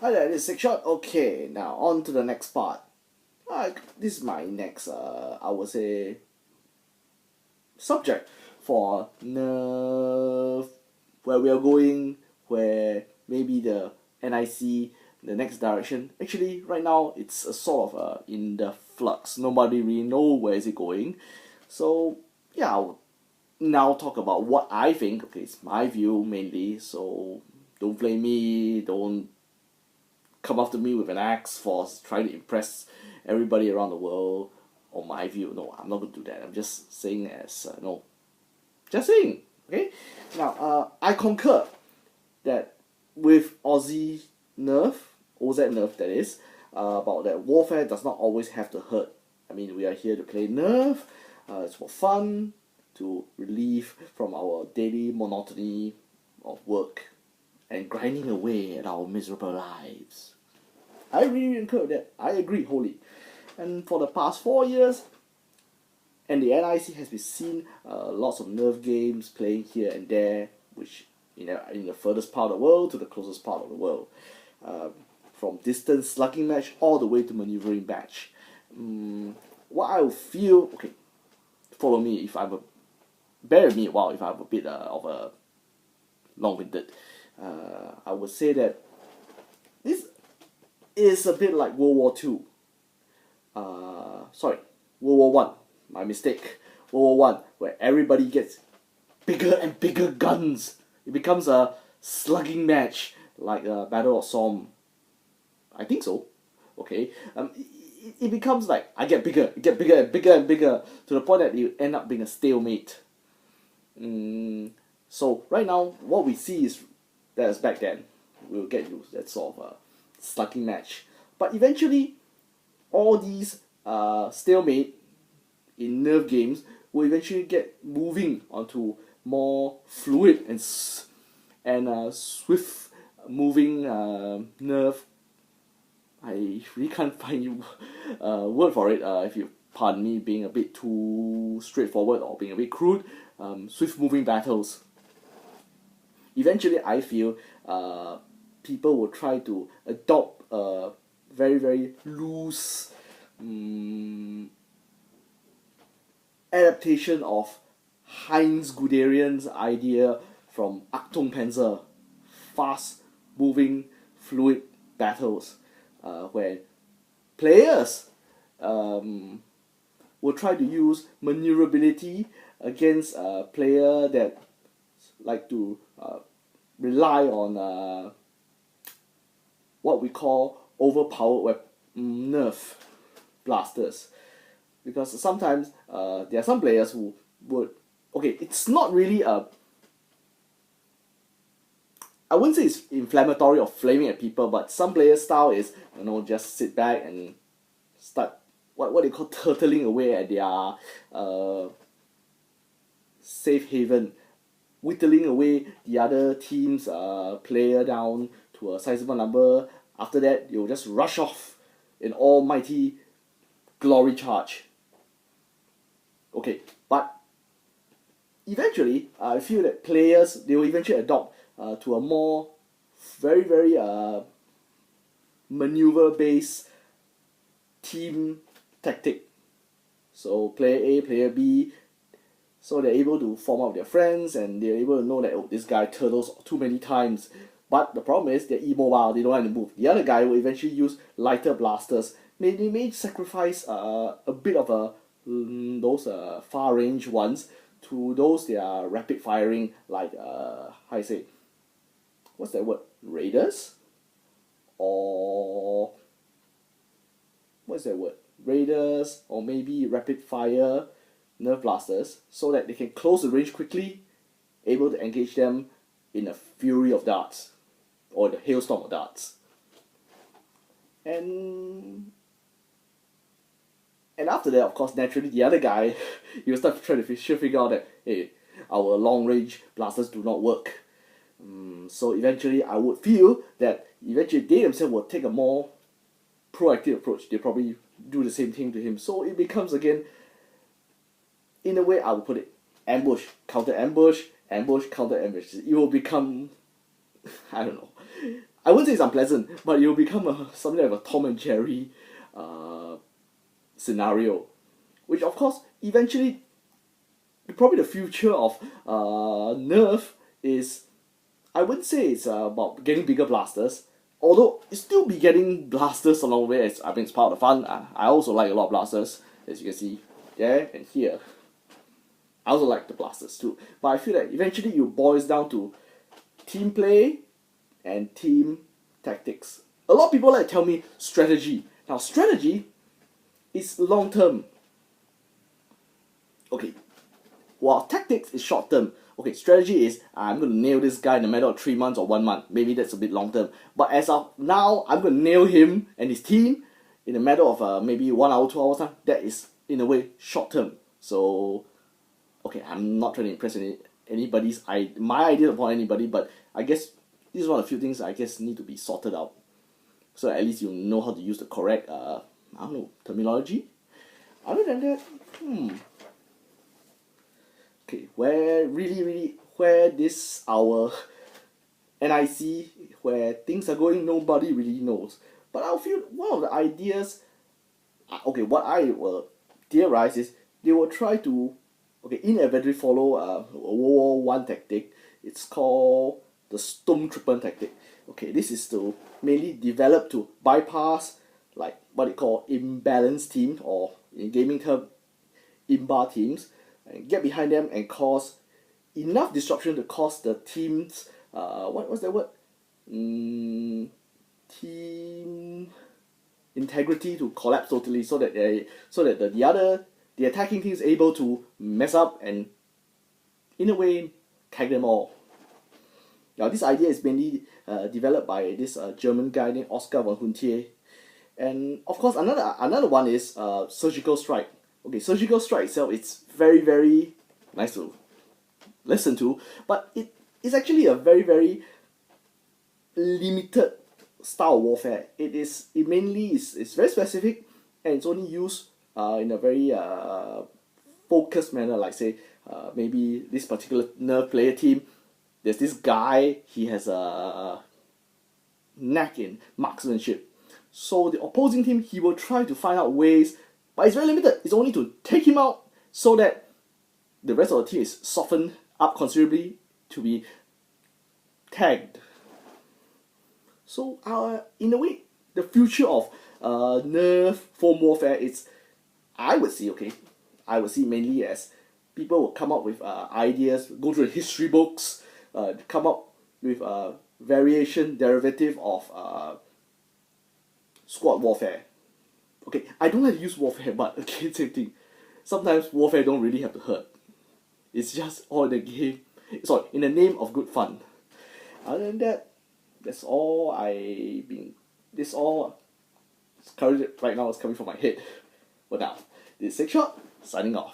Hi there, this is Six Shot. Okay, now on to the next part. This is my next, I would say, subject for Nerf, where we are going, where maybe the NIC, the next direction. Actually, right now it's a sort of in the flux. Nobody really know where is it going. So yeah, I'll now talk about what I think. Okay, it's my view mainly. So don't blame me. Don't come after me with an axe for trying to impress everybody around the world or my view. No, I'm not going to do that. I'm just saying as no, just saying. Okay. Now, I concur that with Aussie Nerf, OZ Nerf that is, about that warfare does not always have to hurt. I mean, we are here to play Nerf. It's for fun, to relieve from our daily monotony of work and grinding away at our miserable lives. I really concur that. I agree wholly. And for the past 4 years, and the NIC has been seen lots of Nerf games playing here and there, which in the furthest part of the world to the closest part of the world, from distance slugging match all the way to maneuvering match. What I would feel, okay, follow me if I'm a, bear with me a while if I'm a bit of a long-winded. I would say that this is a bit like World War Two. Sorry, World War One. My mistake. World War One, where everybody gets bigger and bigger guns. It becomes a slugging match like a Battle of Somme. I think so. Okay. It becomes like I get bigger, get bigger and bigger and bigger to the point that you end up being a stalemate. So right now, what we see is that is back then. We'll get you that sort of a slugging match. But eventually, all these stalemate in Nerf games will eventually get moving onto more fluid and swift moving Nerf. I really can't find a word for it. If you pardon me being a bit too straightforward or being a bit crude, swift moving battles. Eventually, I feel people will try to adopt a very very loose adaptation of Heinz Guderian's idea from Achtung Panzer, fast moving fluid battles, where players will try to use maneuverability against a player that like to rely on what we call overpowered Nerf blasters, because sometimes there are some players who would, okay, it's not really a, I wouldn't say it's inflammatory or flaming at people, but some players' style is, just sit back and start what they call turtling away at their safe haven, whittling away the other team's player down to a sizable number. After that, you'll just rush off in almighty glory charge. Okay, but eventually, I feel that players, they will eventually adopt to a more very very maneuver based team tactic. So player A, player B, so they're able to form up with their friends and they're able to know that, oh, this guy turtles too many times. But the problem is they're immobile, they don't want to move. The other guy will eventually use lighter blasters. They may sacrifice a bit of those far range ones to those that are rapid firing, like how you say, what's that word? Raiders? Or what's that word? Raiders, or maybe rapid fire Nerf blasters, so that they can close the range quickly, able to engage them in a fury of darts, or the hailstorm of darts. And after that, of course, naturally, the other guy, you start trying to figure out that, hey, our long range blasters do not work. So eventually, I would feel that eventually they themselves will take a more proactive approach. They probably do the same thing to him. So it becomes again, in a way, I would put it, ambush, counter ambush, ambush, counter ambush. It will become, I don't know. I wouldn't say it's unpleasant, but it will become something like a Tom and Jerry scenario, which of course eventually probably the future of Nerf is, I wouldn't say it's about getting bigger blasters, although it's still be getting blasters along the way. I mean, it's part of the fun. I also like a lot of blasters, as you can see there and here. I also like the blasters too, but I feel that eventually it boils down to team play and team tactics. A lot of people like tell me strategy. Now strategy is long term. Okay, while tactics is short term. Okay, strategy is I'm gonna nail this guy in a matter of 3 months or 1 month. Maybe that's a bit long term. But as of now, I'm gonna nail him and his team in a matter of maybe 1 hour, 2 hours time. That is in a way short term. So okay, I'm not trying to impress my idea upon anybody, but I guess this is one of the few things I guess need to be sorted out. So at least you know how to use the correct I don't know, terminology. Other than that, okay, where this our NIC, where things are going, nobody really knows. But I feel one of the ideas, okay, what I will theorize is they will try to, okay, inevitably follow a World War One tactic. It's called the Sturmtruppen tactic. Okay, this is to mainly develop to bypass like what they call imbalanced teams, or in gaming term, imba teams, and get behind them and cause enough disruption to cause the team's what's that word? Team integrity to collapse totally, so that the attacking team is able to mess up and in a way tag them all. Now this idea is mainly developed by this German guy named Oskar von Huntier. And of course another one is surgical strike. Okay, surgical strike itself, it's very, very nice to listen to, but it is actually a very, very limited style of warfare. It mainly is very specific, and it's only used in a very focused manner. Like say maybe this particular Nerf player team, there's this guy, he has a knack in marksmanship. So the opposing team, he will try to find out ways, but it's very limited. It's only to take him out so that the rest of the team is softened up considerably to be tagged. So in a way, the future of Nerf foam warfare is, I would see mainly as people will come up with ideas, go through the history books, come up with a variation derivative of squad warfare. Okay, I don't like to use warfare, but again, same thing. Sometimes warfare don't really have to hurt. It's just all in the game. Sorry, in the name of good fun. Other than that, that's all currently right now is coming from my head. For now, this is Six Shot, signing off.